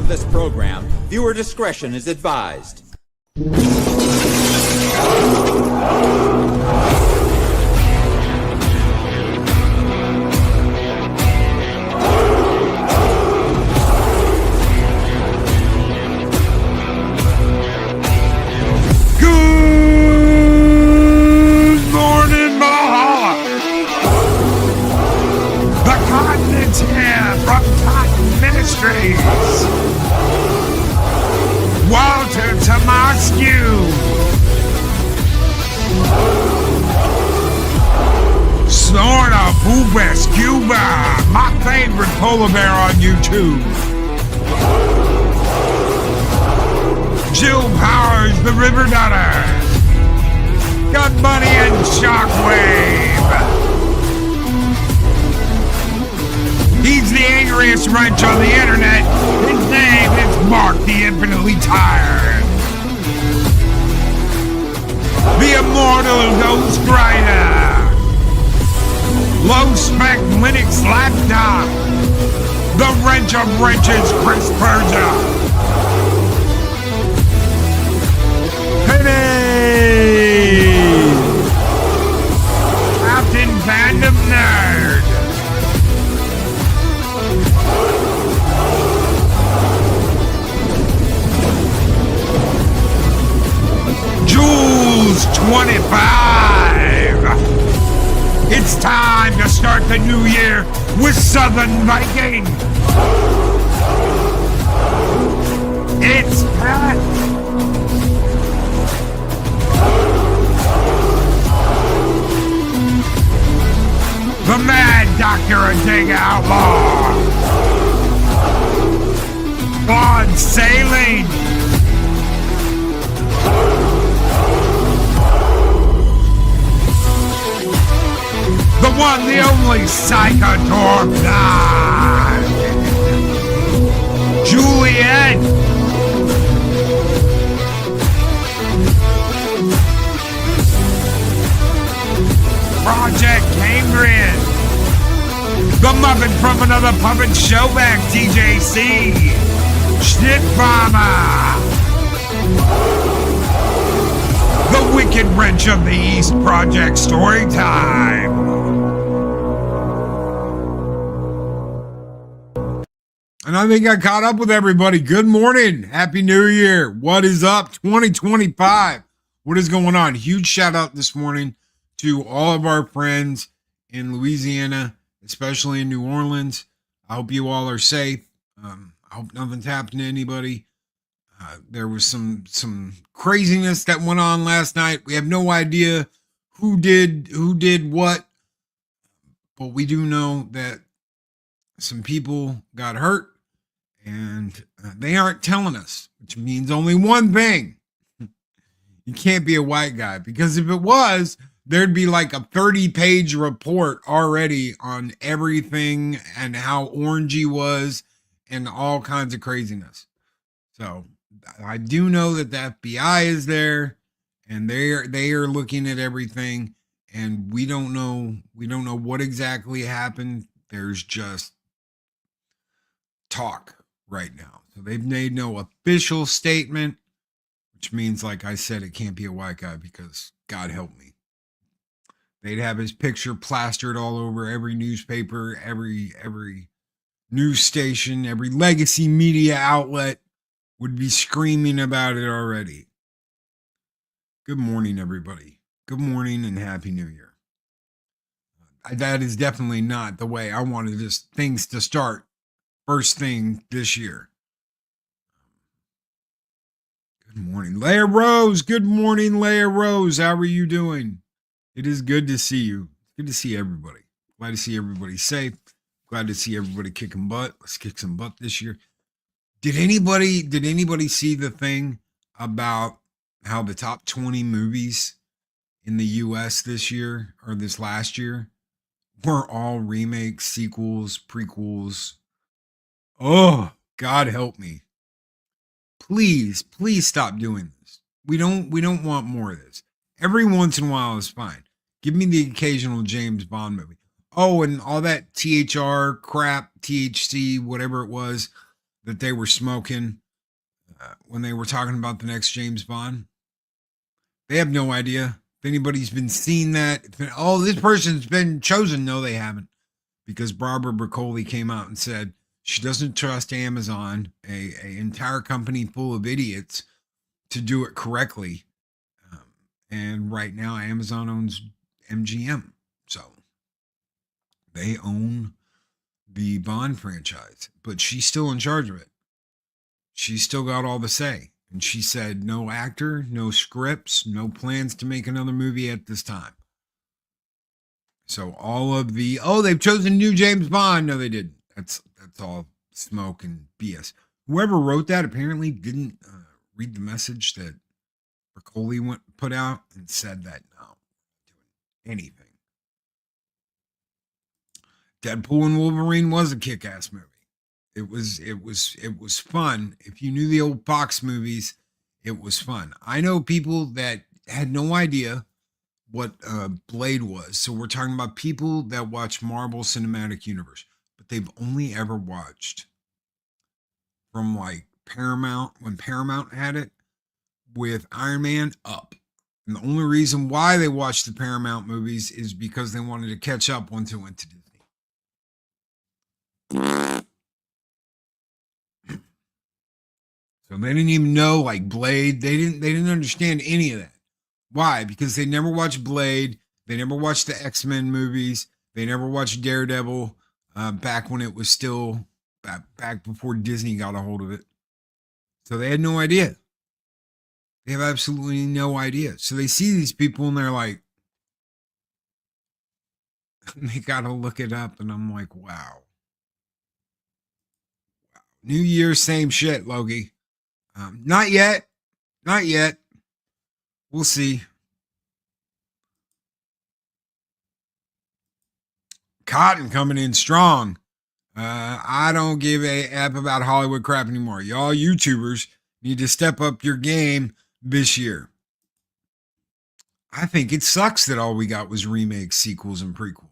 of this program, viewer discretion is advised. Walter Tomascu, Snorna Pubes Cuba, my favorite polar bear on YouTube. Jill Powers, the River Nutter, Gun Bunny and Shockwave. He's the angriest wrench on the internet. His name is Mark the Infinitely Tired. The immortal Ghost Rider. Low spec Linux laptop. The wrench of wrenches, Chris Persia. Hey! Captain Fandom Nerd. Jules 25. It's time to start the new year with Southern Viking. It's Pat. The Mad Doctor and Dig Outlaw. Bond Sailing. The one, the only Psychodorm 9. Juliet. Project Cambrian. The Muppet from Another Puppet Showback, TJC. Schnittbomber. The Wicked Wrench of the East Project Storytime. And I think I caught up with everybody. Good morning. Happy New Year. What is up? 2025. What is going on? Huge shout out this morning to all of our friends in Louisiana, especially in New Orleans. I hope you all are safe. I hope nothing's happened to anybody. There was some craziness that went on last night. We have no idea who did what, but we do know that some people got hurt, and they aren't telling us, which means only one thing. You can't be a white guy, because if it was, there'd be like a 30-page report already on everything and how orange he was and all kinds of craziness. So I do know that the FBI is there, and they are looking at everything, and we don't know what exactly happened. There's just talk right now. So they've made no official statement, which means, like I said, it can't be a white guy, because God help me. They'd have his picture plastered all over every newspaper, every news station, every legacy media outlet would be screaming about it already. Good morning, everybody. Good morning and Happy New Year. That is definitely not the way I wanted things to start first thing this year. Good morning, Leia Rose. Good morning, Leia Rose. How are you doing? It is good to see you. Good to see everybody. Glad to see everybody safe. Glad to see everybody kicking butt. Let's kick some butt this year. Did anybody see the thing about how the top 20 movies in the US this year or this last year were all remakes, sequels, prequels? Oh, God help me. Please stop doing this. We don't want more of this. Every once in a while is fine. Give me the occasional James Bond movie. Oh, and all that THR crap, THC, whatever it was, that they were smoking when they were talking about the next James Bond. They have no idea if anybody's been seeing that. Oh, this person's been chosen. No, they haven't, because Barbara Broccoli came out and said she doesn't trust Amazon, a entire company full of idiots, to do it correctly. And right now, Amazon owns MGM, so they own the Bond franchise, but she's still in charge of it. She's still got all the say. And she said, no actor, no scripts, no plans to make another movie at this time. So all of the, they've chosen new James Bond. No, they didn't. That's all smoke and BS. Whoever wrote that apparently didn't read the message that Broccoli put out and said that, no, doing anything. Deadpool and Wolverine was a kick-ass movie. It was fun. If you knew the old Fox movies, it was fun. I know people that had no idea what Blade was. So we're talking about people that watch Marvel Cinematic Universe, but they've only ever watched from like Paramount, when Paramount had it, with Iron Man up. And the only reason why they watched the Paramount movies is because they wanted to catch up once it went to Disney. So they didn't even know like Blade. They didn't understand any of that. Why? Because they never watched Blade. They never watched the X-Men movies. They never watched Daredevil back when it was still back before Disney got a hold of it. So they had no idea. They have absolutely no idea. So they see these people and they're like, they got to look it up. And I'm like, wow. New Year, same shit, Loki. Not yet. Not yet. We'll see. Cotton coming in strong. I don't give a F about Hollywood crap anymore. Y'all YouTubers need to step up your game this year. I think it sucks that all we got was remakes, sequels, and prequels.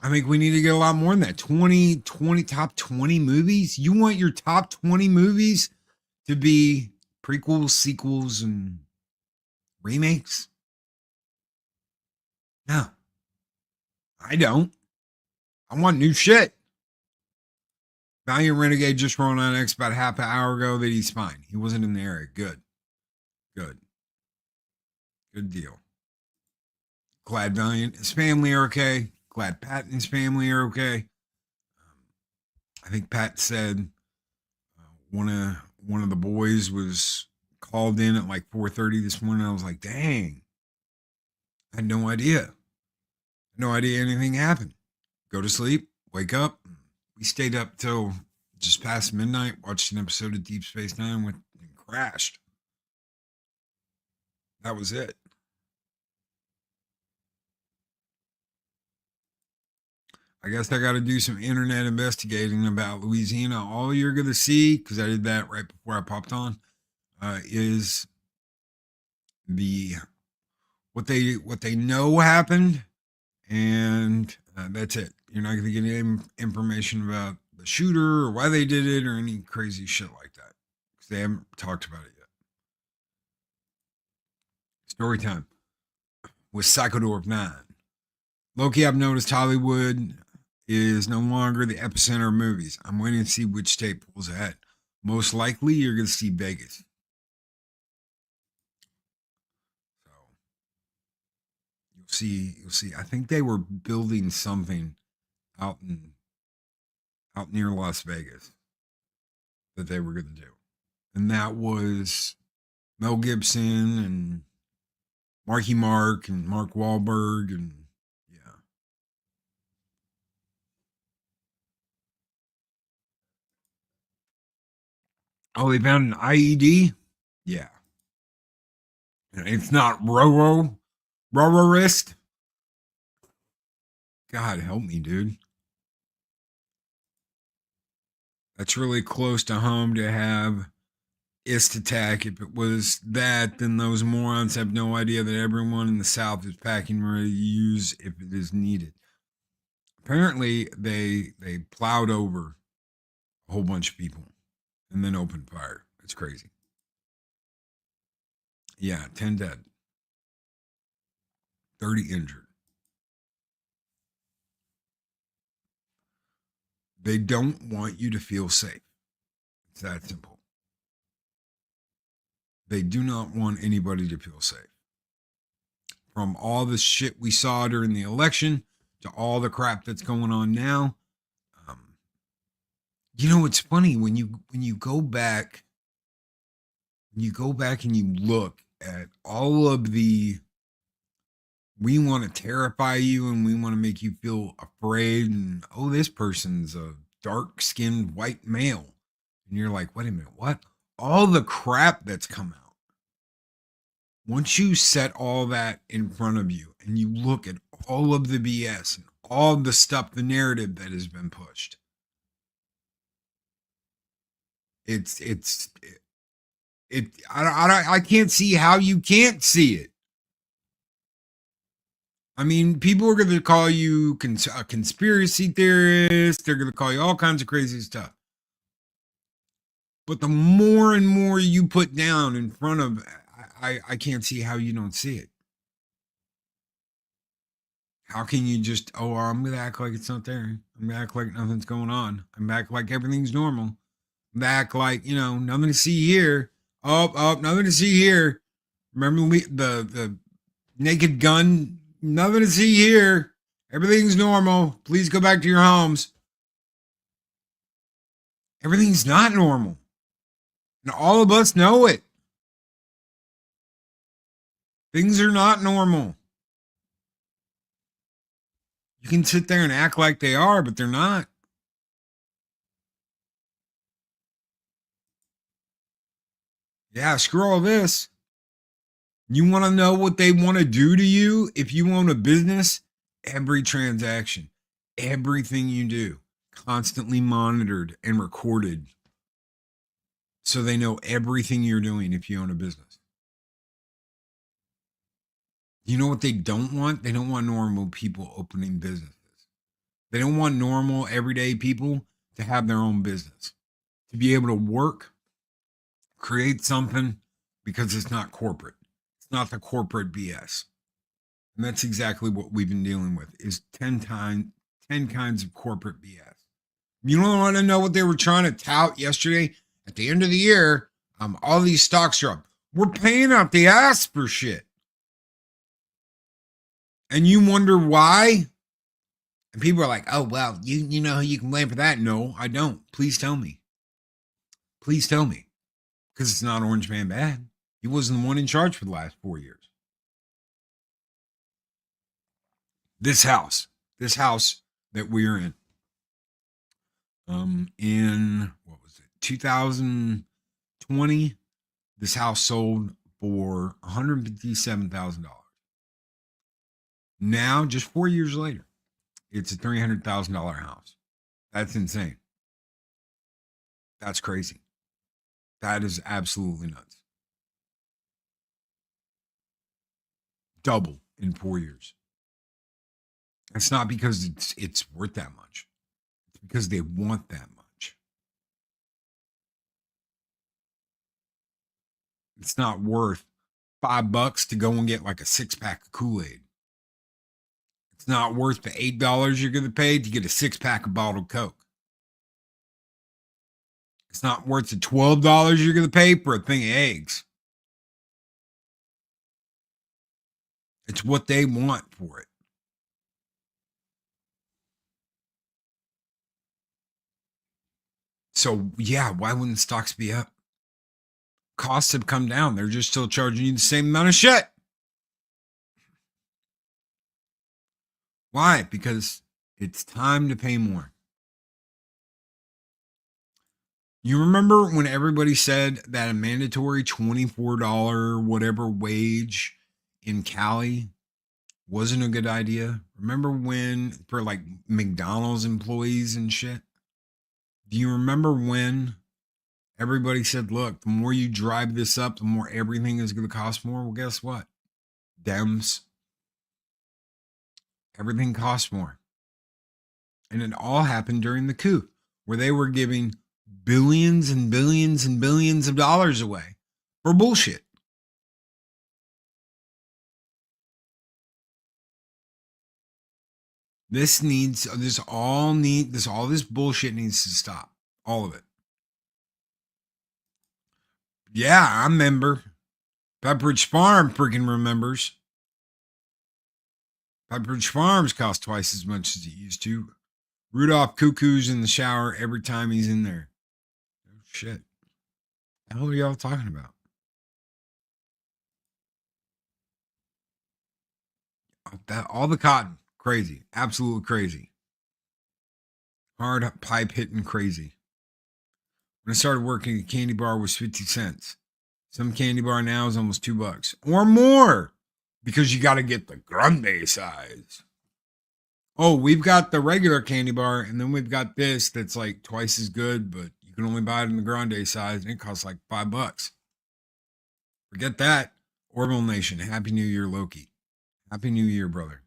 I think we need to get a lot more than that. 20 top 20 movies? You want your top 20 movies to be prequels, sequels, and remakes? No. I don't. I want new shit. Valiant Renegade just rolled on X about half an hour ago that he's fine. He wasn't in the area. Good. Good. Good deal. Glad Valiant, his family are okay. Glad Pat and his family are okay. I think Pat said one of the boys was called in at like 4:30 this morning. I was like, dang. I had no idea. No idea anything happened. Go to sleep, wake up. We stayed up till just past midnight, watched an episode of Deep Space Nine and crashed. That was it. I guess I got to do some internet investigating about Louisiana. All you're going to see, because I did that right before I popped on, is what they know happened, and that's it. You're not going to get any information about the shooter or why they did it or any crazy shit like that, because they haven't talked about it yet. Story time with Psychodorp 9. Loki, I've noticed Hollywood is no longer the epicenter of movies. I'm waiting to see which state pulls ahead. Most likely, you're going to see Vegas. So you'll see. I think they were building something out near Las Vegas that they were going to do, and that was Mel Gibson and Marky Mark and Mark Wahlberg and. Oh, they found an IED? Yeah. It's not wrist. God help me, dude. That's really close to home to have ist attack. If it was that, then those morons have no idea that everyone in the South is packing ready to use if it is needed. Apparently, they plowed over a whole bunch of people and then opened fire. It's crazy. Yeah, 10 dead, 30 injured. They don't want you to feel safe. It's that simple. They do not want anybody to feel safe. From all the shit we saw during the election to all the crap that's going on now. It's funny when you go back and you look at all of the, we want to terrify you and we want to make you feel afraid, and this person's a dark-skinned white male, and you're like, wait a minute, what? All the crap that's come out. Once you set all that in front of you and you look at all of the BS and all the stuff, the narrative that has been pushed, I can't see how you can't see it. I mean, people are going to call you a conspiracy theorist. They're going to call you all kinds of crazy stuff. But the more and more you put down in front of, I can't see how you don't see it. How can you just, I'm going to act like it's not there. I'm going to act like nothing's going on. I'm going to act like everything's normal. I'm going to act like, nothing to see here. Nothing to see here. Remember the Naked Gun? Nothing to see here. Everything's normal. Please go back to your homes. Everything's not normal. And all of us know it. Things are not normal. You can sit there and act like they are, but they're not. Yeah, screw all this. You want to know what they want to do to you if you own a business? Every transaction, everything you do, constantly monitored and recorded so they know everything you're doing if you own a business. You know what they don't want? They don't want normal people opening businesses. They don't want normal, everyday people to have their own business, to be able to work, create something, because it's not corporate. It's not the corporate BS. And that's exactly what we've been dealing with, is 10 kinds of corporate BS. You don't want to know what they were trying to tout yesterday? At the end of the year, all these stocks are up. We're paying out the ass for shit. And you wonder why? And people are like, oh, well, you know who you can blame for that? No, I don't. Please tell me. Please tell me. Because it's not Orange Man bad. He wasn't the one in charge for the last 4 years. This house that we're in 2020, this house sold for $157,000. Now, just 4 years later, it's a $300,000 house. That's insane. That's crazy. That is absolutely nuts. Double in 4 years. It's not because it's worth that much. It's because they want that much. It's not worth $5 to go and get like a 6-pack of Kool-Aid. It's not worth the $8 you're going to pay to get a 6-pack of bottled Coke. It's not worth the $12 you're going to pay for a thing of eggs. It's what they want for it. So, yeah, why wouldn't stocks be up? Costs have come down. They're just still charging you the same amount of shit. Why? Because it's time to pay more. You remember when everybody said that a mandatory $24 whatever wage in Cali wasn't a good idea? Remember when, for like McDonald's employees and shit? Do you remember when everybody said, look, the more you drive this up, the more everything is going to cost more? Well, guess what? Dems. Everything costs more. And it all happened during the coup, where they were giving billions and billions and billions of dollars away for bullshit. All this bullshit needs to stop. All of it. Yeah, I remember. Pepperidge Farm freaking remembers. Pepperidge Farms cost twice as much as it used to. Rudolph Cuckoo's in the shower every time he's in there. Oh, shit. The hell are y'all talking about? All the cotton. Crazy. Absolutely crazy. Hard pipe hitting crazy. When I started working, a candy bar was 50 cents. Some candy bar now is almost $2 or more because you got to get the grande size. Oh, we've got the regular candy bar, and then we've got this that's like twice as good, but you can only buy it in the grande size, and it costs like $5. Forget that. Orville Nation, Happy New Year, Loki. Happy New Year, brother.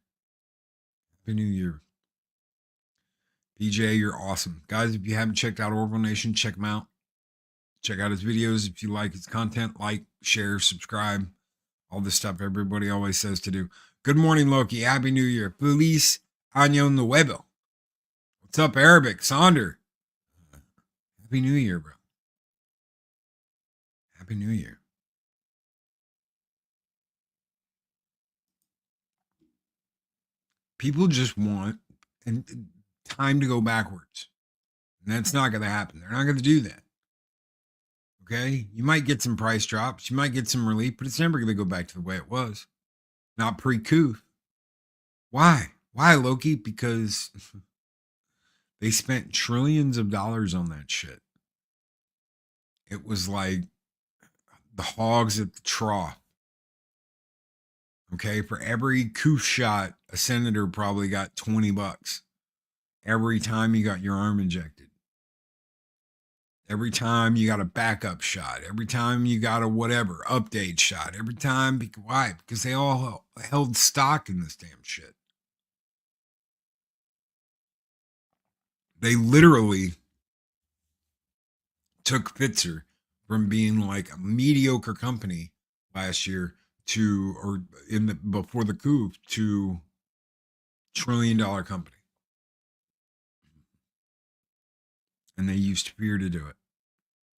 Happy New Year. PJ, you're awesome. Guys, if you haven't checked out Orville Nation, check him out. Check out his videos if you like his content. Like, share, subscribe. All this stuff everybody always says to do. Good morning, Loki. Happy New Year. Feliz Año Nuevo. What's up, Arabic? Sonder. Happy New Year, bro. Happy New Year. People just want time to go backwards. And that's not going to happen. They're not going to do that. Okay? You might get some price drops. You might get some relief, but it's never going to go back to the way it was. Not pre-coup. Why? Why, Loki? Because they spent trillions of dollars on that shit. It was like the hogs at the trough. Okay, for every coup shot, a senator probably got $20 every time you got your arm injected. Every time you got a backup shot, every time you got a whatever update shot, every time. Why? Because they all held stock in this damn shit. They literally took Pfizer from being like a mediocre company last year to, or before the coup, to $1 trillion company. And they used fear to do it.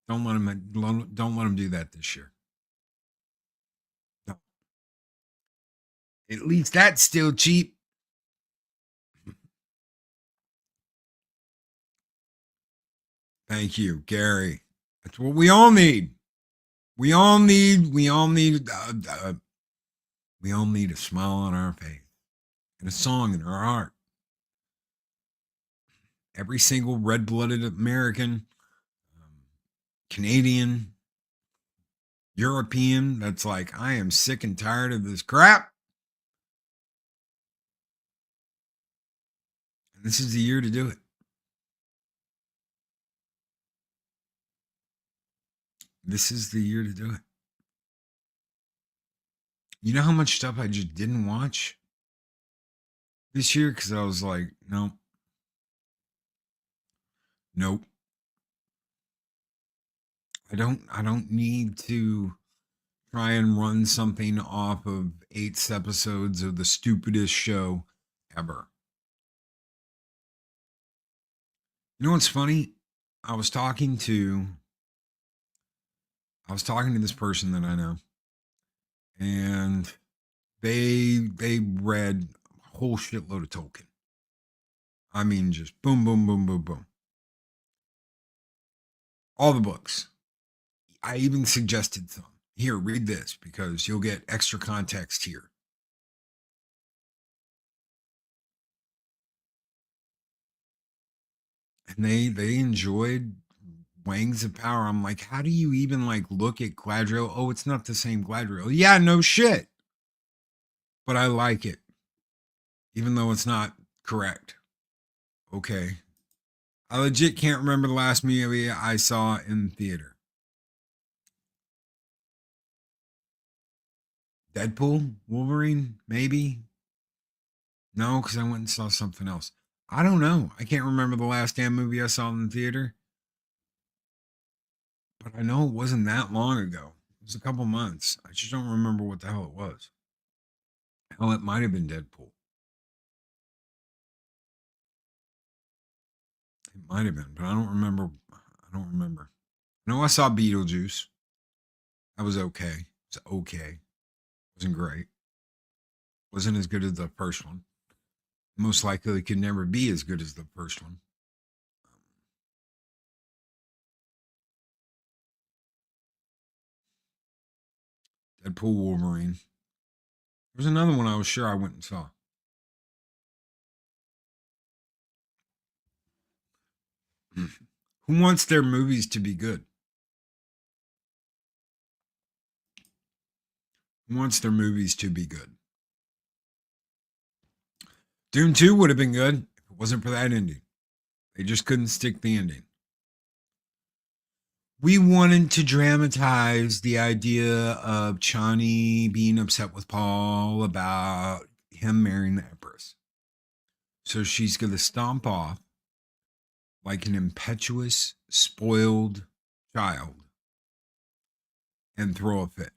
Don't let them do that this year. No. At least that's still cheap. Thank you, Gary. That's what we all need. We all need a smile on our face and a song in our heart. Every single red-blooded American, Canadian, European that's like, I am sick and tired of this crap. And this is the year to do it. This is the year to do it. You know how much stuff I just didn't watch this year? Because I was like, nope. I don't need to try and run something off of 8 episodes of the stupidest show ever. You know what's funny? I was talking to this person that I know, and they read a whole shitload of Tolkien. I mean, just boom, boom, boom, boom, boom. All the books. I even suggested some. Here, read this because you'll get extra context here. And they enjoyed Wings of Power. I'm like, how do you even like look at Galadriel? Oh, it's not the same Galadriel. Yeah, no shit. But I like it. Even though it's not correct. Okay. I legit can't remember the last movie I saw in theater. Deadpool? Wolverine? Maybe? No, because I went and saw something else. I don't know. I can't remember the last damn movie I saw in the theater, but I know it wasn't that long ago. It was a couple months. I just don't remember what the hell it was. Hell, it might have been Deadpool. It might have been, but I don't remember. I don't remember. I know I saw Beetlejuice. That was okay. It's okay. Wasn't great. Wasn't as good as the first one. Most likely could never be as good as the first one. Deadpool, Wolverine. There's another one I was sure I went and saw. Who wants their movies to be good? Who wants their movies to be good? Doom 2 would have been good if it wasn't for that ending. They just couldn't stick the ending. We wanted to dramatize the idea of Chani being upset with Paul about him marrying the Empress. So she's going to stomp off like an impetuous, spoiled child and throw a fit.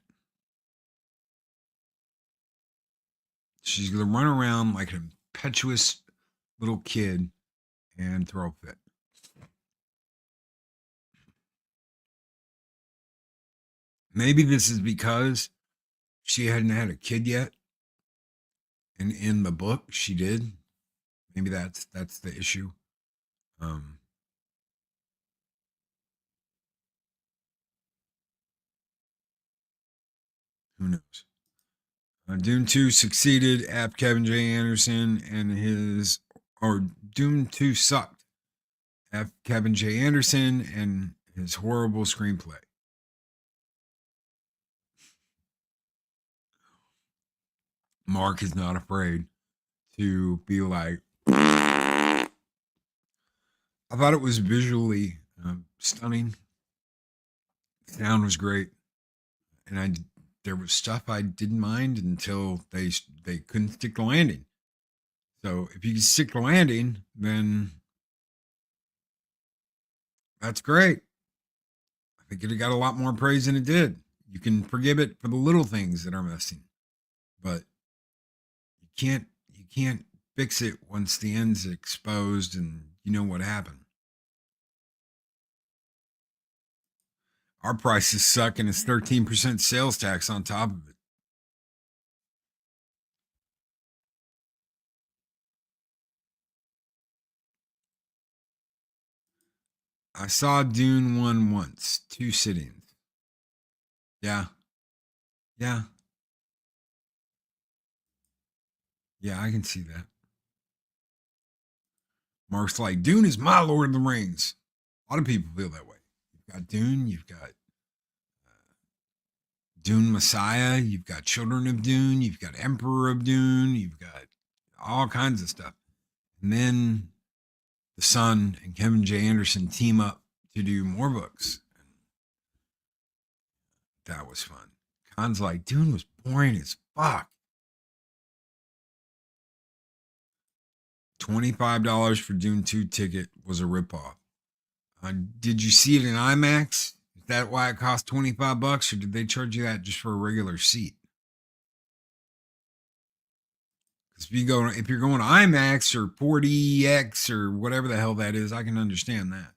She's going to run around like an impetuous little kid and throw a fit. Maybe this is because she hadn't had a kid yet. And in the book, she did. Maybe that's the issue. Who knows? Doom 2 succeeded at Kevin J. Anderson and his, or Doom 2 sucked at Kevin J. Anderson and his horrible screenplay. Mark is not afraid to be like, I thought it was visually stunning. Sound was great. And there was stuff I didn't mind until they couldn't stick the landing. So if you can stick the landing, then that's great. I think it got a lot more praise than it did. You can forgive it for the little things that are missing, but you can't fix it once the end's exposed and you know what happened. Our prices suck and it's 13% sales tax on top of it. I saw Dune 1 once, 2 sittings. Yeah. Yeah. Yeah, I can see that. Mark's like, Dune is my Lord of the Rings. A lot of people feel that way. You've got Dune, you've got Dune Messiah, you've got Children of Dune, you've got Emperor of Dune, you've got all kinds of stuff. And then the Son and Kevin J. Anderson team up to do more books. That was fun. Khan's like, Dune was boring as fuck. $25 for Dune 2 ticket was a ripoff. Did you see it in IMAX? Is that why it cost $25, or did they charge you that just for a regular seat? Because if you're going to IMAX or 4DX or whatever the hell that is, I can understand that.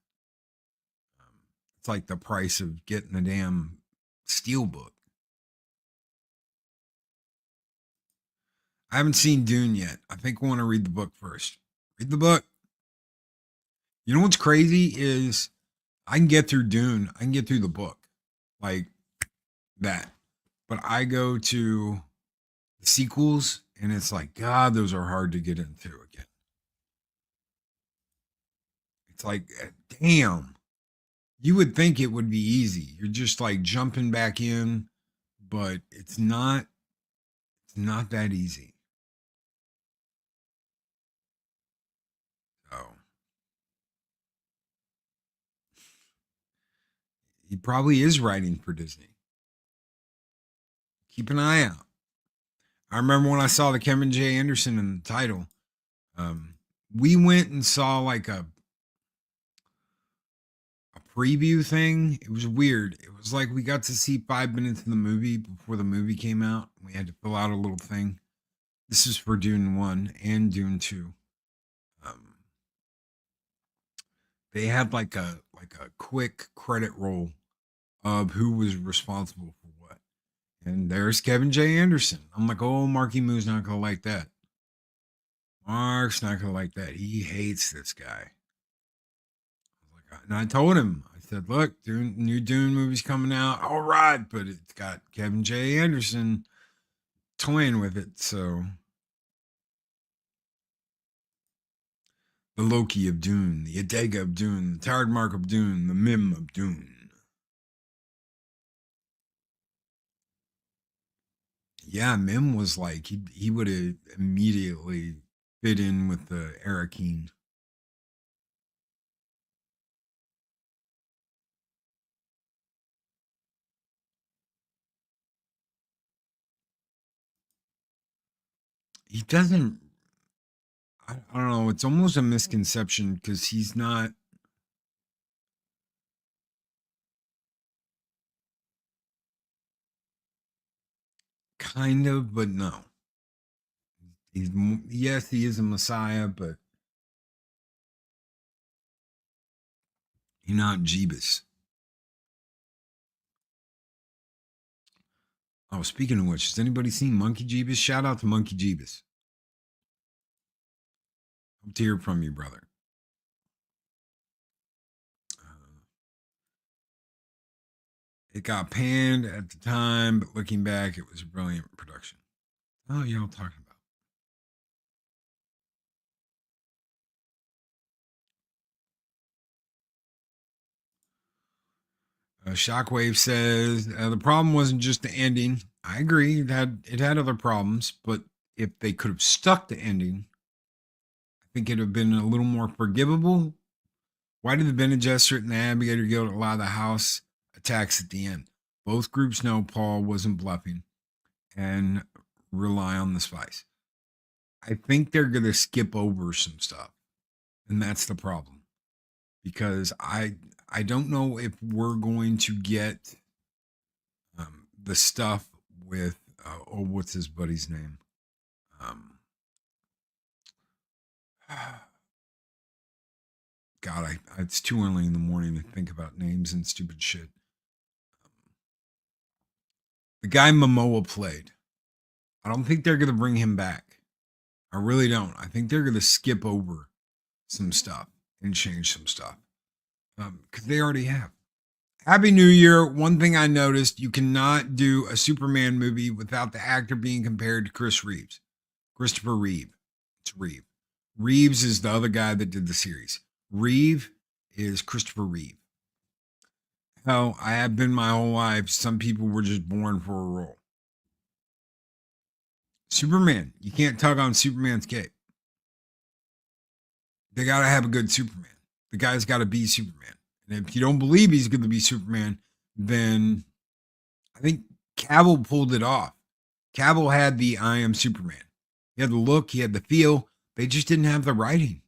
It's like the price of getting the damn Steelbook. I haven't seen Dune yet. I think I want to read the book first. Read the book. You know what's crazy is I can get through Dune. I can get through the book like that. But I go to the sequels and it's like, God, those are hard to get into again. It's like, damn. You would think it would be easy. You're just like jumping back in, but it's not that easy. So he probably is writing for Disney. Keep an eye out. I remember when I saw the Kevin J. Anderson in the title. we went and saw like a preview thing. It was weird. It was like we got to see 5 minutes of the movie before the movie came out. We had to fill out a little thing. This is for Dune 1 and Dune 2. They had like a quick credit roll of who was responsible for what. And there's Kevin J. Anderson. I'm like, oh, Marky Moo's not gonna like that. Mark's not gonna like that. He hates this guy. And I told him, I said, look, new Dune movie's coming out. All right, but it's got Kevin J. Anderson toying with it. So the Loki of Dune, the Adega of Dune, the Tired Mark of Dune, the Mim of Dune. Yeah, Mim was like, he would have immediately fit in with the Arakeen. He doesn't, I don't know, it's almost a misconception because he's not. Kind of, but no. Yes, he is a messiah, but he's not Jeebus. Oh, speaking of which, has anybody seen Monkey Jeebus? Shout out to Monkey Jeebus. Hope to hear from you, brother. It got panned at the time, but looking back, it was a brilliant production. Oh, y'all talking about? Shockwave says the problem wasn't just the ending. I agree; it had other problems, but if they could have stuck the ending, I think it'd have been a little more forgivable. Why did the Bene Gesserit and the Navigator Guild allow the house attacks at the end? Both groups know Paul wasn't bluffing and rely on the spice. I think they're going to skip over some stuff, and that's the problem because I don't know if we're going to get the stuff with what's his buddy's name? God, it's too early in the morning to think about names and stupid shit. The guy Momoa played. I don't think they're going to bring him back. I really don't. I think they're going to skip over some stuff and change some stuff because they already have. Happy New Year. One thing I noticed, you cannot do a Superman movie without the actor being compared to Christopher Reeve. It's Reeve. Reeves is the other guy that did the series. Reeve is Christopher Reeve. Hell, I have been my whole life. Some people were just born for a role. Superman, you can't tug on Superman's cape. They got to have a good Superman. The guy's got to be Superman. And if you don't believe he's going to be Superman, then I think Cavill pulled it off. Cavill had the I am Superman. He had the look, he had the feel. They just didn't have the writing.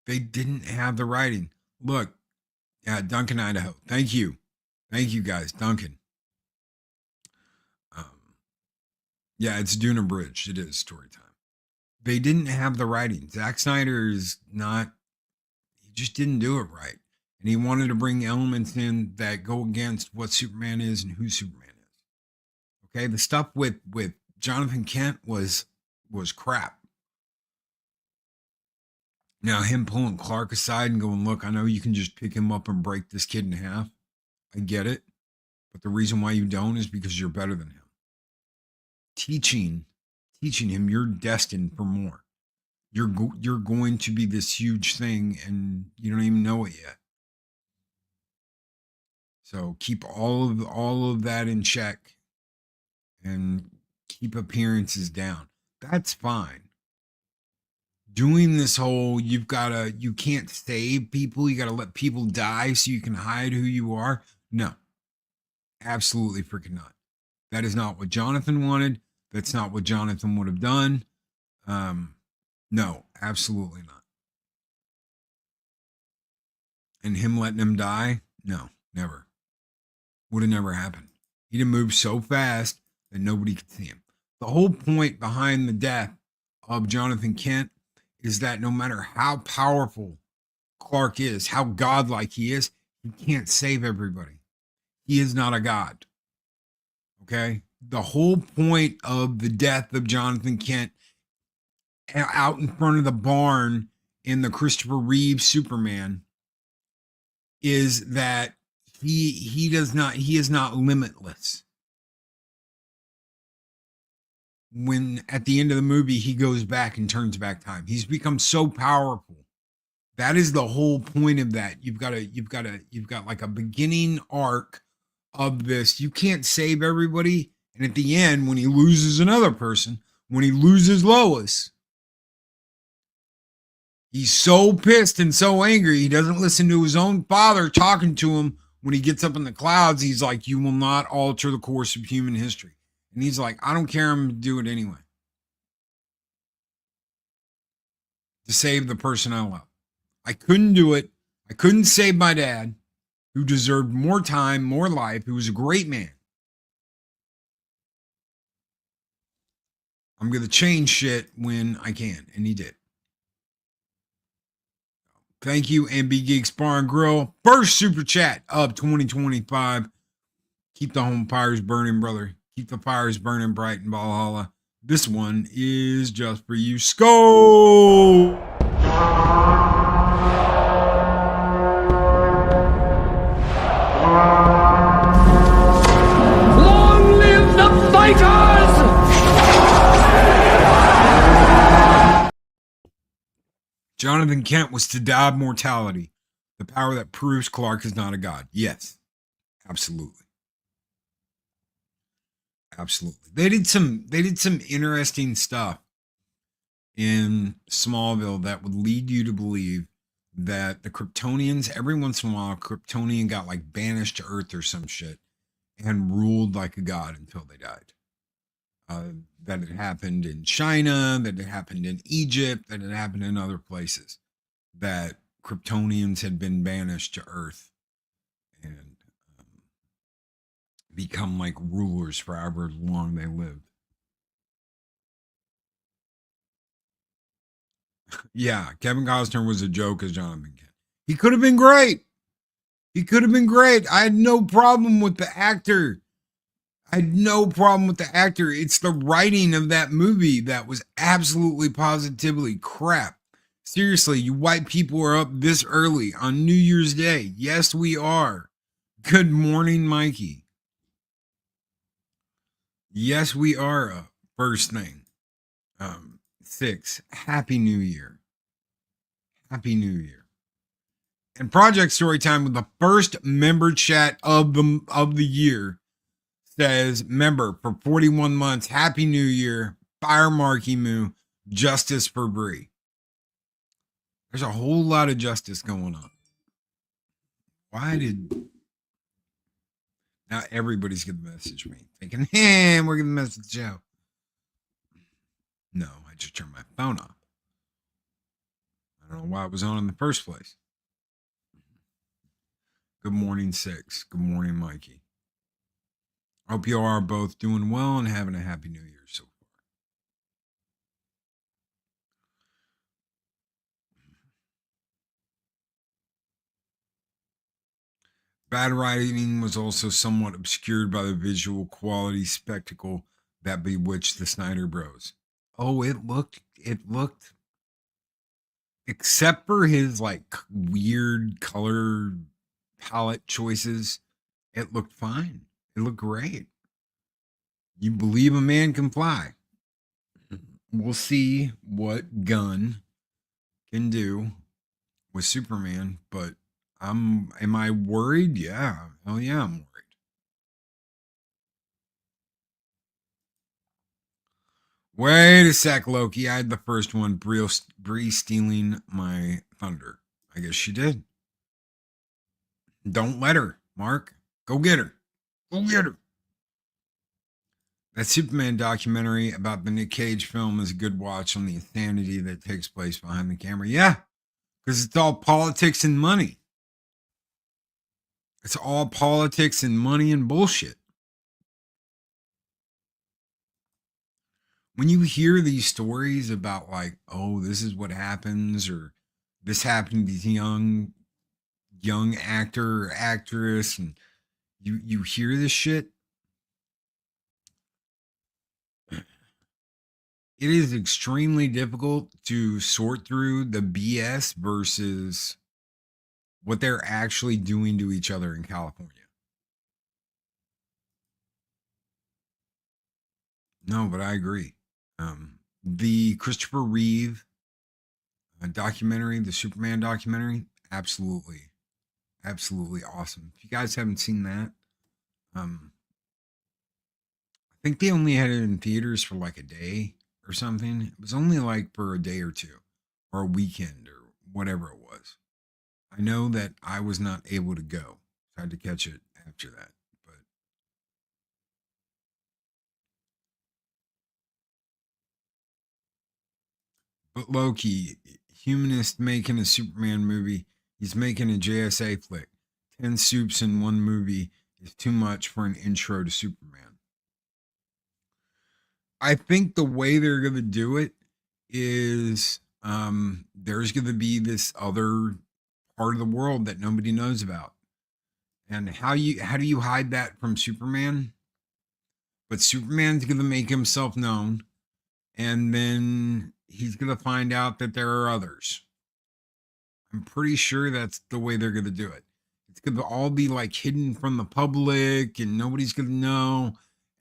They didn't have the writing. Look, yeah, Duncan, Idaho. Thank you. Thank you, guys. Duncan. Yeah, it's Duna Bridge. It is story time. They didn't have the writing. Zack Snyder is not, he just didn't do it right. And he wanted to bring elements in that go against what Superman is and who Superman is. Okay, the stuff with Jonathan Kent was crap. Now him pulling Clark aside and going, look, I know you can just pick him up and break this kid in half. I get it. But the reason why you don't is because you're better than him. Teaching him you're destined for more. You're going to be this huge thing and you don't even know it yet. So keep all of that in check and keep appearances down. That's fine. Doing this whole you can't save people, you got to let people die so you can hide who you are. No. Absolutely freaking not. That is not what Jonathan wanted. That's not what Jonathan would have done. No, absolutely not. And him letting him die? No, never. Would have never happened. He'd have moved so fast that nobody could see him. The whole point behind the death of Jonathan Kent is that no matter how powerful Clark is, how godlike he is, he can't save everybody. He is not a god. Okay? The whole point of the death of Jonathan Kent out in front of the barn in the Christopher Reeve Superman is that he is not limitless. When at the end of the movie he goes back and turns back time, he's become so powerful. That is the whole point of that. You've got like a beginning arc of this. You can't save everybody, and at the end, when he loses another person, when he loses Lois, he's so pissed and so angry, he doesn't listen to his own father talking to him. When he gets up in the clouds, he's like, "You will not alter the course of human history." And he's like, "I don't care, I'm going to do it anyway. To save the person I love. I couldn't do it. I couldn't save my dad, who deserved more time, more life, who was a great man. I'm going to change shit when I can." And he did. Thank you, MB Geeks Bar and Grill. First super chat of 2025. Keep the home fires burning, brother. Keep the fires burning bright in Valhalla. This one is just for you. SKOL! Long live the fighters! Jonathan Kent was to die of mortality, the power that proves Clark is not a god. Yes, absolutely. Absolutely. They did some interesting stuff in Smallville that would lead you to believe that the Kryptonians, every once in a while, a Kryptonian got like banished to Earth or some shit and ruled like a god until they died. That it happened in China, that it happened in Egypt, that it happened in other places, that Kryptonians had been banished to Earth and become like rulers for however long they lived. Yeah, Kevin Costner was a joke as Jonathan Kent. He could have been great. He could have been great. I had no problem with the actor. I had no problem with the actor. It's the writing of that movie that was absolutely positively crap. Seriously, you white people are up this early on New Year's Day. Yes, we are. Good morning, Mikey. Yes, we are up. First thing. 6. Happy New Year. Happy New Year. And Project Storytime with the first member chat of the year says, member for 41 months, Happy New Year, Fire Marky Moo, Justice for Bree. There's a whole lot of justice going on. Why did... Now everybody's going to message me, thinking, hey, we're going to message Joe. No, I just turned my phone off. I don't know why it was on in the first place. Good morning, 6. Good morning, Mikey. I hope you are both doing well and having a happy new year so far. Bad writing was also somewhat obscured by the visual quality spectacle that bewitched the Snyder Bros. Oh, it looked, except for his like weird color palette choices, it looked fine. It looked great. You believe a man can fly. We'll see what Gunn can do with Superman, but am I worried? Yeah. Oh yeah, I'm worried. Wait a sec, Loki. I had the first one. Bree stealing my thunder. I guess she did. Don't let her, Mark. Go get her. Go get her. That Superman documentary about the Nick Cage film is a good watch on the insanity that takes place behind the camera. Yeah, because it's all politics and money. It's all politics and money and bullshit. When you hear these stories about like, oh, this is what happens, or this happened to this young actor or actress, and you hear this shit, it is extremely difficult to sort through the BS versus what they're actually doing to each other in California. No, but I agree. The Christopher Reeve documentary, the Superman documentary, absolutely, absolutely awesome. If you guys haven't seen that, I think they only had it in theaters for like a day or something. It was only like for a day or two, or a weekend, or whatever it was. I know that I was not able to go. I had to catch it after that. But Loki, humanist making a Superman movie, he's making a JSA flick. 10 soups in one movie is too much for an intro to Superman. I think the way they're going to do it is there's going to be this other part of the world that nobody knows about. And how do you hide that from Superman? But Superman's going to make himself known, and then he's going to find out that there are others. I'm pretty sure that's the way they're going to do it. It's going to all be like hidden from the public and nobody's going to know.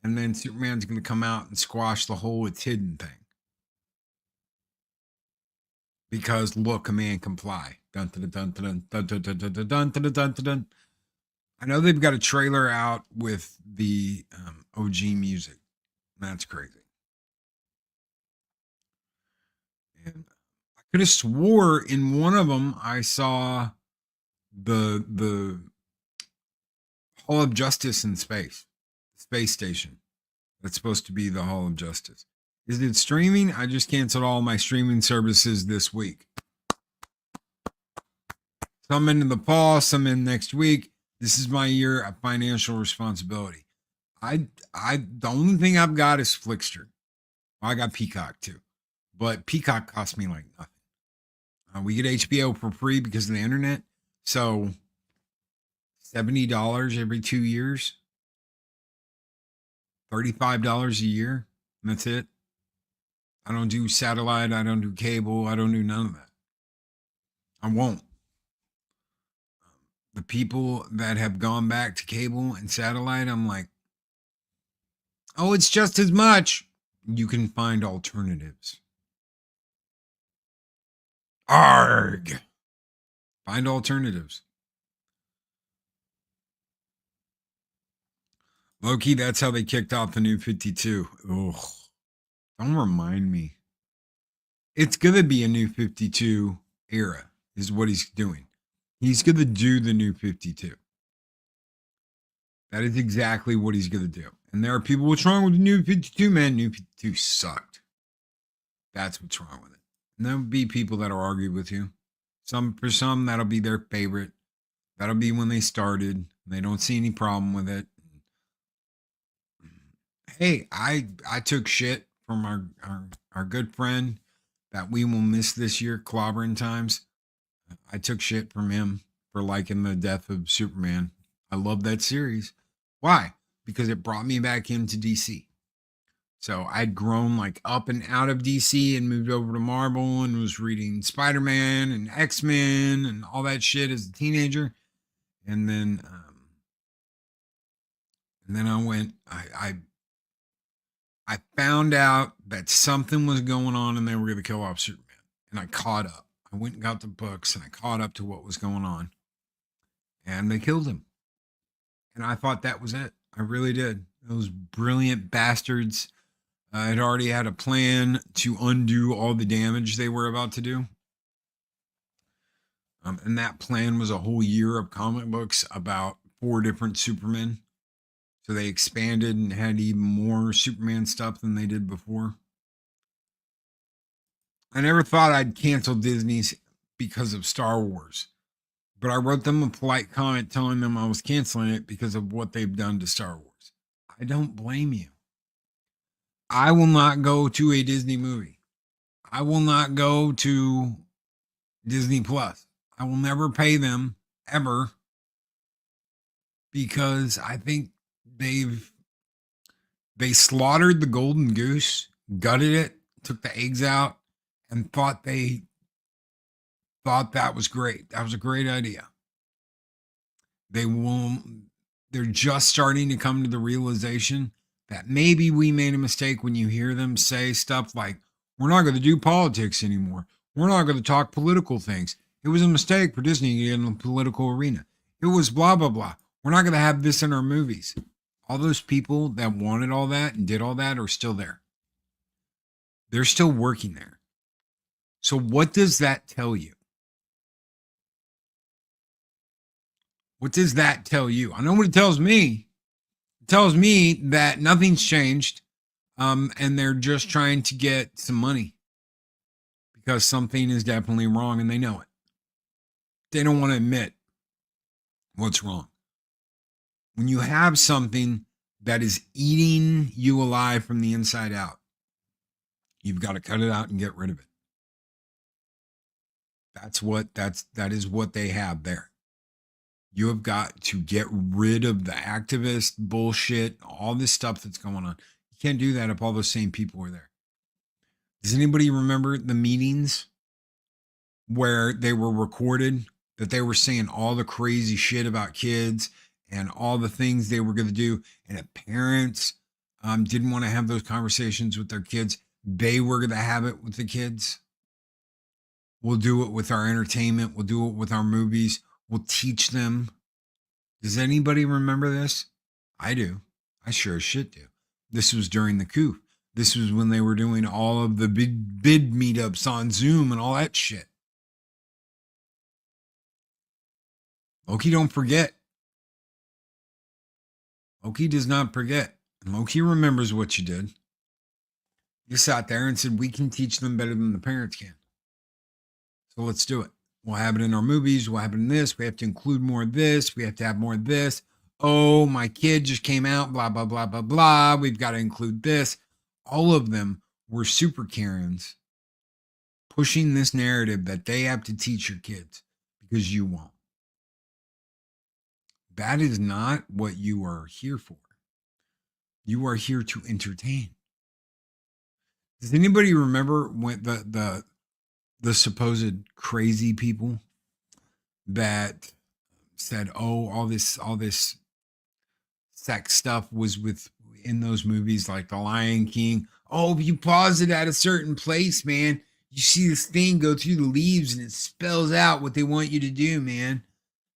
And then Superman's going to come out and squash the whole it's hidden thing. Because look, a man can fly. Dun, dun, dun, dun, dun, dun, dun, dun, dun, dun, dun, dun, dun, dun. I know they've got a trailer out with the OG music. That's crazy. And I could have swore in one of them I saw the Hall of Justice in space station. That's supposed to be the Hall of Justice. Is it streaming? I just canceled all my streaming services this week. Some in the fall, some in next week. This is my year of financial responsibility. The only thing I've got is Flickster. Well, I got Peacock too, but Peacock cost me like nothing. We get HBO for free because of the internet. So $70 every 2 years, $35 a year, and that's it. I don't do satellite. I don't do cable. I don't do none of that. I won't. The people that have gone back to cable and satellite, I'm like, oh, it's just as much. You can find alternatives. Arg. Find alternatives. Loki, that's how they kicked off the new 52. Ugh. Don't remind me. It's going to be a new 52 era, is what he's doing. He's going to do the new 52. That is exactly what he's going to do. And there are people, what's wrong with the new 52, man? New 52 sucked. That's what's wrong with it. And there'll be people that'll argue with you. For some, that'll be their favorite. That'll be when they started. They don't see any problem with it. Hey, I took shit from our good friend that we will miss this year, Clobbering Times. I took shit from him for liking the death of Superman. I love that series. Why? Because it brought me back into DC. So I'd grown like up and out of DC and moved over to Marvel and was reading Spider-Man and X-Men and all that shit as a teenager. And then I went, I found out that something was going on and they were going to kill off Superman. And I caught up. I went and got the books and I caught up to what was going on. And they killed him. And I thought that was it. I really did. Those brilliant bastards had already had a plan to undo all the damage they were about to do. And that plan was a whole year of comic books about 4 different Supermen. So they expanded and had even more Superman stuff than they did before. I never thought I'd cancel Disney's because of Star Wars, but I wrote them a polite comment telling them I was canceling it because of what they've done to Star Wars. I don't blame you. I will not go to a Disney movie. I will not go to Disney Plus. I will never pay them ever because I think they slaughtered the golden goose, gutted it, took the eggs out, and thought that was great. That was a great idea. They're just starting to come to the realization that maybe we made a mistake when you hear them say stuff like, we're not going to do politics anymore. We're not going to talk political things. It was a mistake for Disney to get in the political arena. It was blah, blah, blah. We're not going to have this in our movies. All those people that wanted all that and did all that are still there. They're still working there. So what does that tell you? What does that tell you? I know what it tells me. It tells me that nothing's changed, and they're just trying to get some money because something is definitely wrong and they know it. They don't want to admit what's wrong. When you have something that is eating you alive from the inside out, you've got to cut it out and get rid of it. That is what they have there. You have got to get rid of the activist bullshit, all this stuff that's going on. You can't do that if all those same people were there. Does anybody remember the meetings where they were recorded, that they were saying all the crazy shit about kids and all the things they were going to do? And if parents didn't want to have those conversations with their kids, they were going to have it with the kids. We'll do it with our entertainment. We'll do it with our movies. We'll teach them. Does anybody remember this? I do. I sure as shit do. This was during the coup. This was when they were doing all of the bid meetups on Zoom and all that shit. Loki don't forget. Loki does not forget. And Loki remembers what you did. You sat there and said, we can teach them better than the parents can. So let's do it. We'll have it in our movies. We'll have it in this. We have to include more of this. We have to have more of this. Oh, my kid just came out, blah, blah, blah, blah, blah. We've got to include this. All of them were super Karens pushing this narrative that they have to teach your kids because you won't. That is not what you are here for. You are here to entertain. Does anybody remember when the supposed crazy people that said, oh, all this sex stuff was in those movies like The Lion King? Oh, if you pause it at a certain place, man, you see this thing go through the leaves and it spells out what they want you to do, man.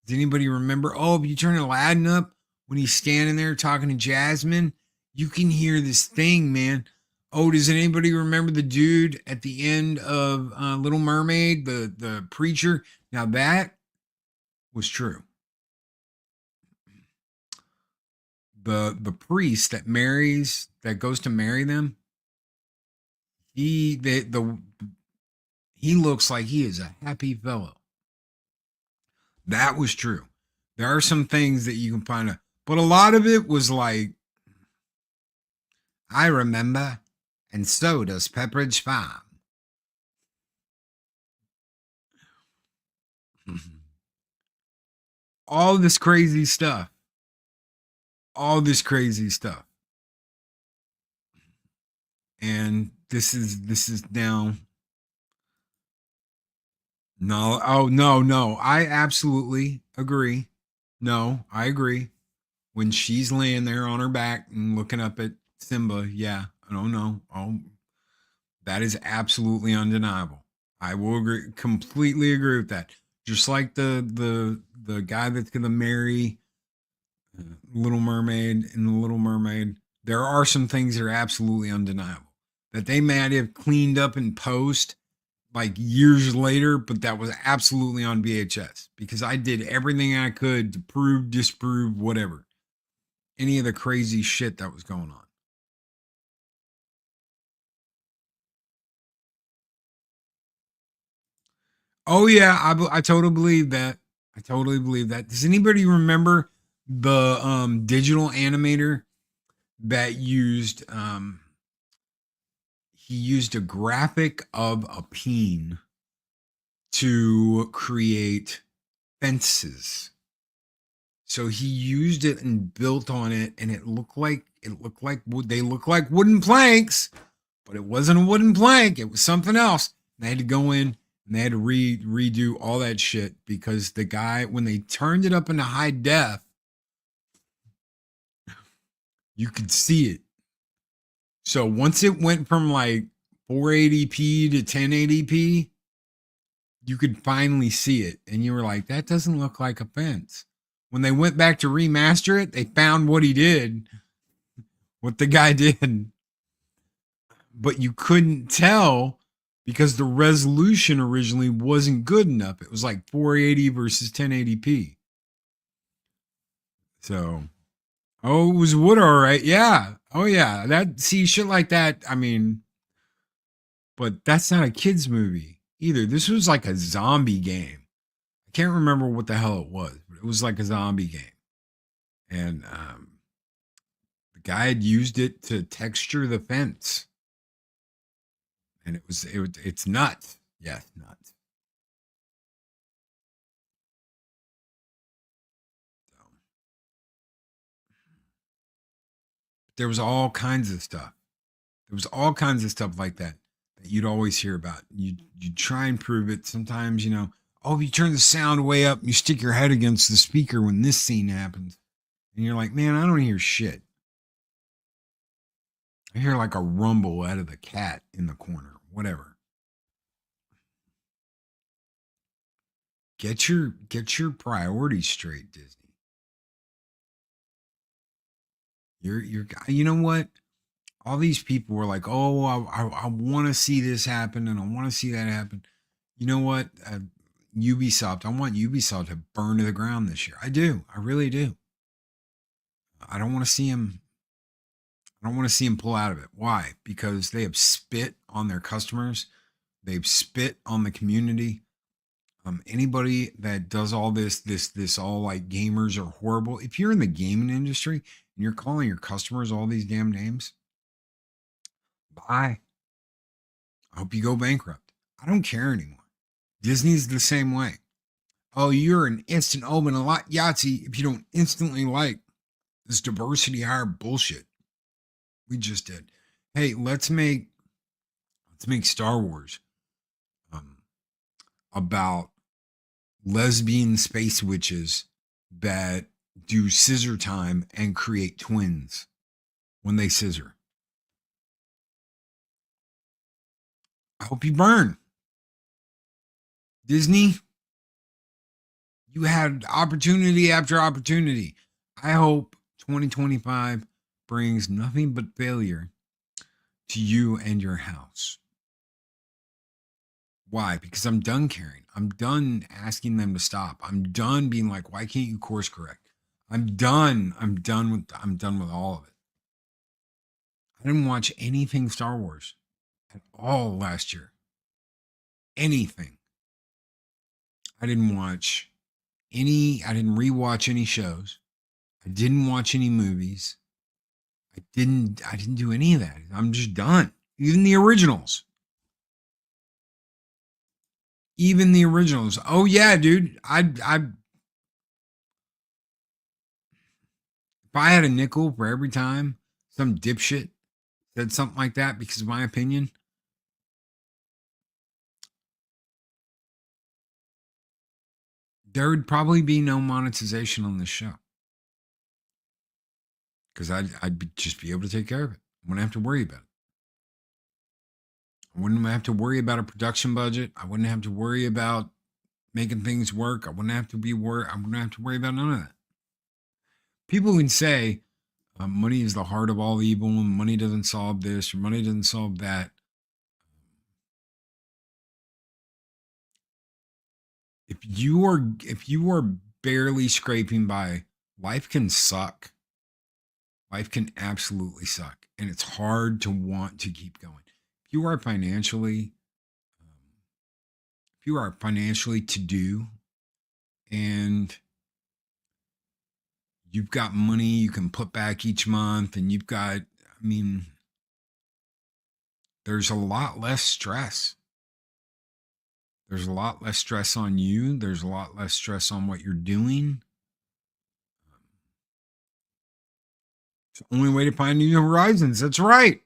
Does anybody remember? Oh, if you turn Aladdin up when he's standing there talking to Jasmine, you can hear this thing, man. Oh, does anybody remember the dude at the end of Little Mermaid, the preacher? Now that was true. The priest that goes to marry them, he looks like he is a happy fellow. That was true. There are some things that you can find out, but a lot of it was like, I remember, and so does Pepperidge Farm. All this crazy stuff. All this crazy stuff. And this is now. No, oh, no. I absolutely agree. No, I agree. When she's laying there on her back and looking up at Simba, yeah, I don't know. Oh, that is absolutely undeniable. I will completely agree with that. Just like the guy that's going to marry Little Mermaid in The Little Mermaid, there are some things that are absolutely undeniable that they might have cleaned up in post like years later, but that was absolutely on VHS because I did everything I could to prove, disprove, whatever. any of the crazy shit that was going on. Oh yeah, I totally believe that. I totally believe that. Does anybody remember the digital animator that used he used a graphic of a peen to create fences? So he used it and built on it, and it looked like they look like wooden planks, but it wasn't a wooden plank. It was something else. And they had to go in and they had to redo all that shit because the guy, when they turned it up into high def, you could see it. So once it went from like 480p to 1080p, you could finally see it. And you were like, that doesn't look like a fence. When they went back to remaster it, they found what he did, what the guy did. But you couldn't tell because the resolution originally wasn't good enough. It was like 480 versus 1080p. So, oh, it was wood, all right. Yeah. Oh, yeah. See, shit like that. I mean, but that's not a kid's movie either. This was like a zombie game. I can't remember what the hell it was, but it was like a zombie game. And the guy had used it to texture the fence. And it's nuts. Yes, nuts. So, there was all kinds of stuff. There was all kinds of stuff like that you'd always hear about. You try and prove it. Sometimes, oh, you turn the sound way up and you stick your head against the speaker when this scene happens. And you're like, man, I don't hear shit. I hear like a rumble out of the cat in the corner, whatever. Get your priorities straight, Disney. You know what? All these people were like, oh, I want to see this happen and I want to see that happen. You know what? Ubisoft, I want Ubisoft to burn to the ground this year. I do. I really do. I don't want to see him. I don't want to see him pull out of it. Why? Because they have spit on their customers. They've spit on the community. Anybody that does all this all like gamers are horrible. If you're in the gaming industry and you're calling your customers all these damn names, bye. I hope you go bankrupt. I don't care anymore. Disney's the same way. Oh, you're an instant omen a lot Yahtzee if you don't instantly like this diversity hire bullshit. We just did. Hey, let's make Star Wars about lesbian space witches that do scissor time and create twins when they scissor. I hope you burn. Disney, you had opportunity after opportunity. I hope 2025 brings nothing but failure to you and your house. Why? Because I'm done caring. I'm done asking them to stop. I'm done being like, why can't you course correct? I'm done. I'm done with all of it. I didn't watch anything Star Wars at all last year. Anything. I didn't rewatch any shows. I didn't watch any movies. I didn't do any of that. I'm just done. Even the originals. Oh yeah, dude. If I had a nickel for every time some dipshit said something like that because of my opinion, there would probably be no monetization on this show. Because I'd just be able to take care of it. I wouldn't have to worry about it. I wouldn't have to worry about a production budget. I wouldn't have to worry about making things work. I wouldn't have to worry about none of that. People can say money is the heart of all evil and money doesn't solve this or money doesn't solve that. If you are barely scraping by, life can suck. Life can absolutely suck, and it's hard to want to keep going. If you are financially, to do, and you've got money you can put back each month, and you've got, I mean, there's a lot less stress. There's a lot less stress on you. There's a lot less stress on what you're doing. It's the only way to find new horizons. That's right.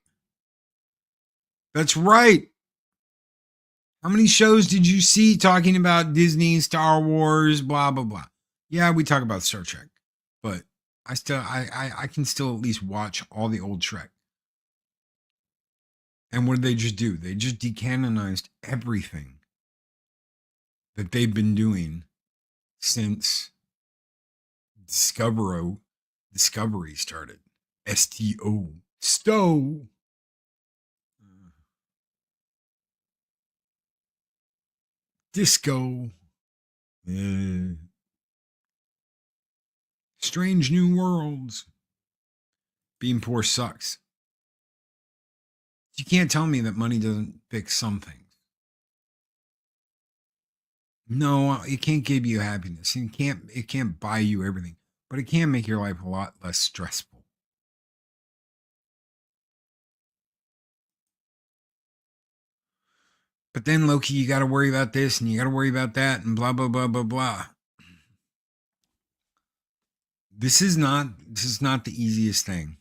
That's right. How many shows did you see talking about Disney, Star Wars, blah, blah, blah? Yeah, we talk about Star Trek, but I can still at least watch all the old Trek. And what did they just do? They just decanonized everything that they've been doing since Discovery started. STO. Stow. Disco. Strange New Worlds. Being poor sucks. You can't tell me that money doesn't fix some things. No, it can't give you happiness. It can't buy you everything, but it can make your life a lot less stressful. But then, Loki, you got to worry about this and you got to worry about that and blah, blah, blah, blah, blah. This is not the easiest thing.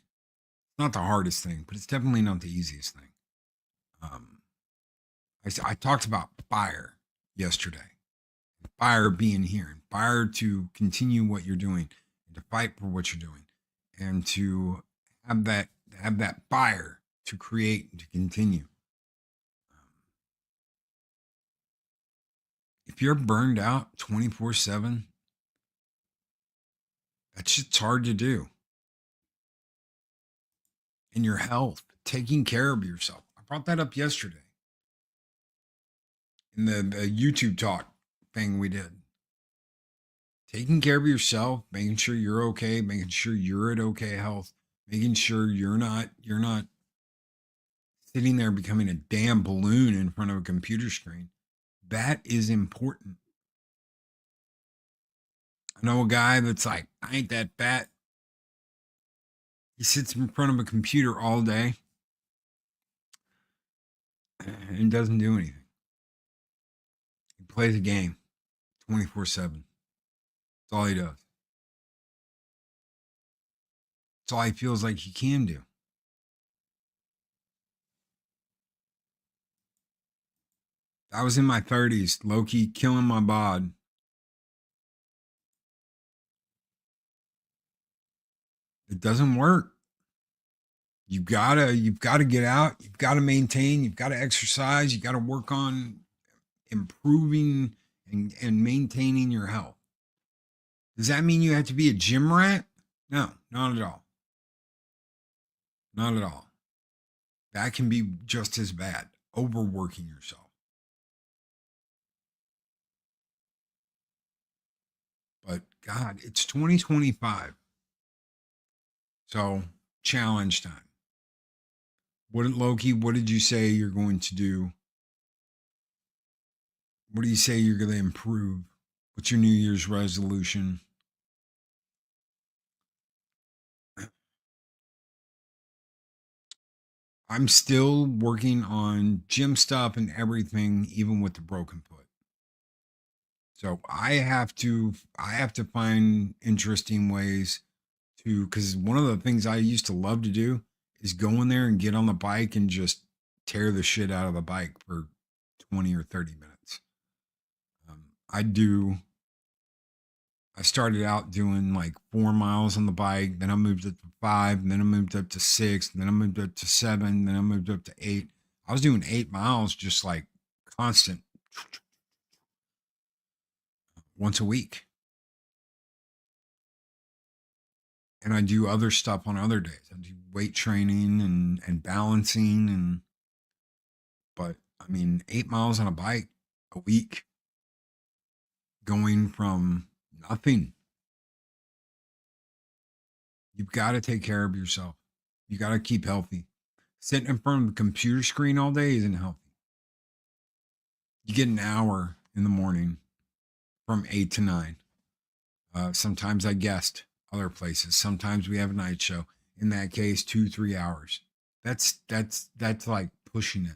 Not the hardest thing, but it's definitely not the easiest thing. I talked about fire yesterday. Fire being here, and fire to continue what you're doing, and to fight for what you're doing, and to have that fire to create and to continue. If you're burned out 24/7, that's just hard to do. And your health, taking care of yourself. I brought that up yesterday in the YouTube talk thing we did. Taking care of yourself, making sure you're okay, making sure you're at okay health, making sure you're not sitting there becoming a damn balloon in front of a computer screen. That is important. I know a guy that's like, I ain't that fat. He sits in front of a computer all day and doesn't do anything. He plays a game 24/7. That's all he does. That's all he feels like he can do. I was in my 30s, Loki killing my bod. It doesn't work. You've gotta get out, you've got to maintain, you've got to exercise, you got to work on improving and maintaining your health. Does that mean you have to be a gym rat? No, not at all. Not at all. That can be just as bad, overworking yourself. But God, it's 2025. So, challenge time. Loki, what did you say you're going to do? What do you say you're going to improve? What's your New Year's resolution? I'm still working on gym stuff and everything, even with the broken foot. So I have to find interesting ways to, because one of the things I used to love to do is go in there and get on the bike and just tear the shit out of the bike for 20 or 30 minutes. I started out doing like 4 miles on the bike, then I moved up to 5, and then I moved up to 6, and then I moved up to 7, then I moved up to 8. I was doing 8 miles just like constant once a week. And I do other stuff on other days. I do weight training and balancing but I mean 8 miles on a bike a week, going from nothing. You've got to take care of yourself. You got to keep healthy. Sitting in front of the computer screen all day isn't healthy. You get an hour in the morning from 8 to 9. Sometimes I guest other places. Sometimes we have a night show. In that case, 2-3 hours. That's like pushing it.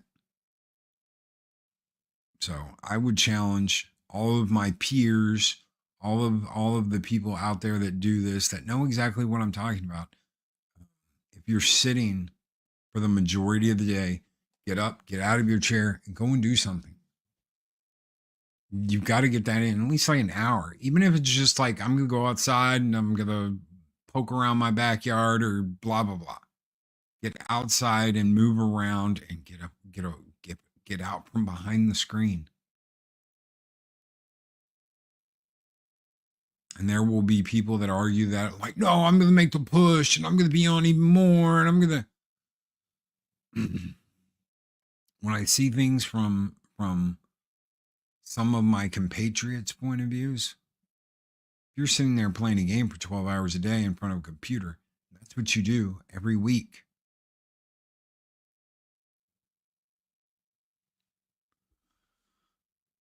So I would challenge all of my peers, all of the people out there that do this, that know exactly what I'm talking about. If you're sitting for the majority of the day, get up, get out of your chair, and go and do something. You've got to get that in at least like an hour. Even if it's just like, I'm going to go outside and I'm going to poke around my backyard or blah, blah, blah. Get outside and move around and get out from behind the screen. And there will be people that argue that, like, no, I'm going to make the push and I'm going to be on even more. And I'm going to. When I see things from some of my compatriots' point of views, if you're sitting there playing a game for 12 hours a day in front of a computer, that's what you do every week.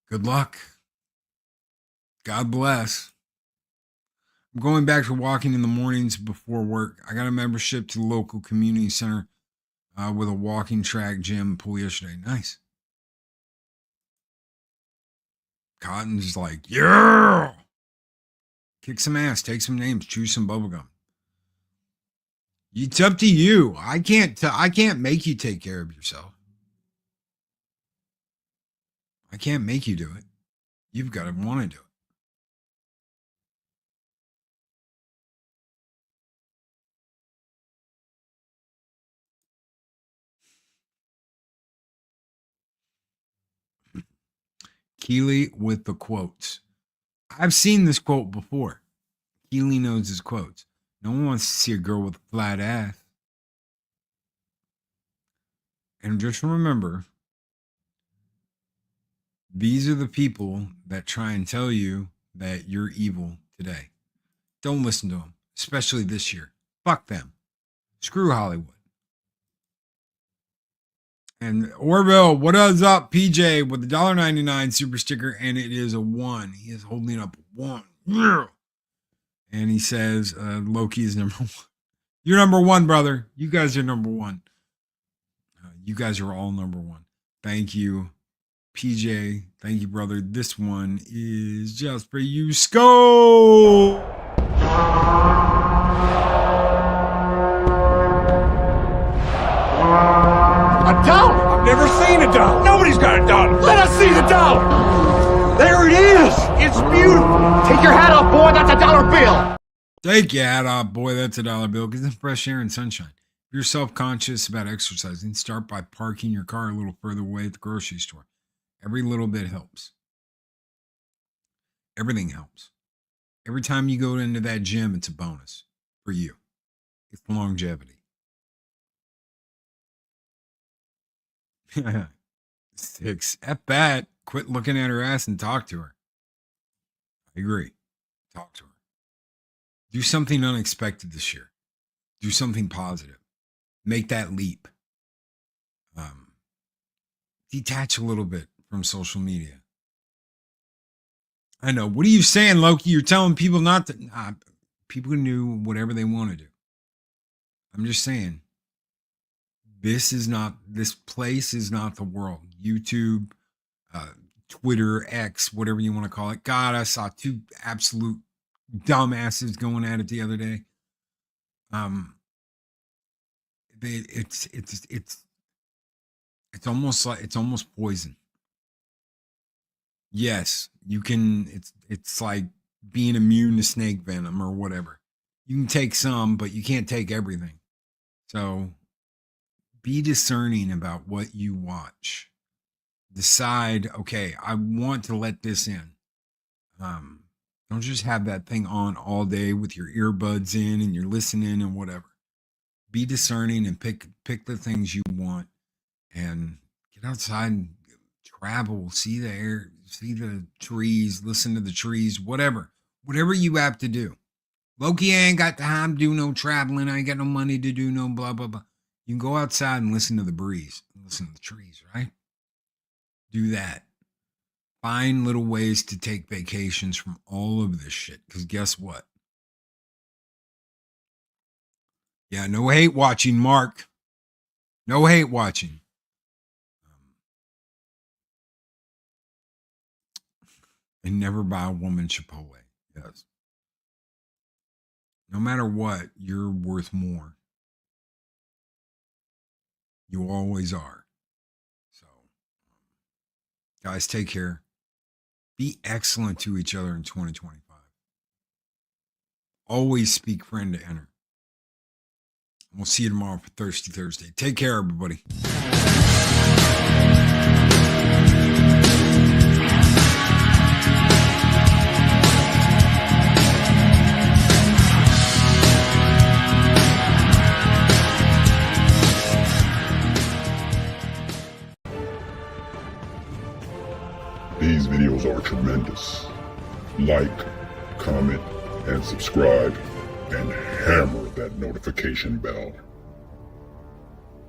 Good luck. God bless. I'm going back to walking in the mornings before work. I got a membership to the local community center with a walking track, gym, pool yesterday. Nice. Cotton's like, yeah. Kick some ass, take some names, chew some bubblegum. It's up to you. I can't make you take care of yourself. I can't make you do it. You've got to want to do it. Keely with the quotes. I've seen this quote before. Keely knows his quotes. No one wants to see a girl with a flat ass. And just remember, these are the people that try and tell you that you're evil today. Don't listen to them, especially this year. Fuck them. Screw Hollywood. And Orville, what is up, PJ, with the $1.99 super sticker, and it is a 1. He is holding up 1. Yeah. And he says, Loki is number 1. You're number 1, brother. You guys are number 1. You guys are all number 1. Thank you, PJ. Thank you, brother. This one is just for you, SKOL. A dollar? I've never seen a dollar. Nobody's got a dollar. Let us see the dollar. There it is. It's beautiful. Take your hat off, boy. That's a dollar bill. Take your hat off, boy. That's a dollar bill. Get some fresh air and sunshine. If you're self-conscious about exercising, start by parking your car a little further away at the grocery store. Every little bit helps. Everything helps. Every time you go into that gym, it's a bonus for you. It's longevity. 6. F that. Quit looking at her ass and talk to her. I agree. Talk to her. Do something unexpected this year. Do something positive. Make that leap. Detach a little bit from social media. I know. What are you saying, Loki? You're telling people not to. People can do whatever they want to do. I'm just saying. This place is not the world. YouTube, Twitter, X, whatever you want to call it. God, I saw 2 absolute dumbasses going at it the other day. It's almost poison. Yes, you can. It's like being immune to snake venom or whatever. You can take some, but you can't take everything. So be discerning about what you watch. Decide, okay, I want to let this in. Don't just have that thing on all day with your earbuds in and you're listening and whatever. Be discerning and pick the things you want and get outside and travel, see the air, see the trees, listen to the trees, whatever you have to do. Loki ain't got time to do no traveling. I ain't got no money to do no blah, blah, blah. You can go outside and listen to the breeze, listen to the trees, right? Do that. Find little ways to take vacations from all of this shit. Because guess what? Yeah, no hate watching, Mark. No hate watching. And never buy a woman Chipotle. Yes. No matter what, you're worth more. You always are. So, guys, take care. Be excellent to each other in 2025. Always speak friend to enter. We'll see you tomorrow for Thirsty Thursday. Take care, everybody. These videos are tremendous. Like, comment, and subscribe, and hammer that notification bell.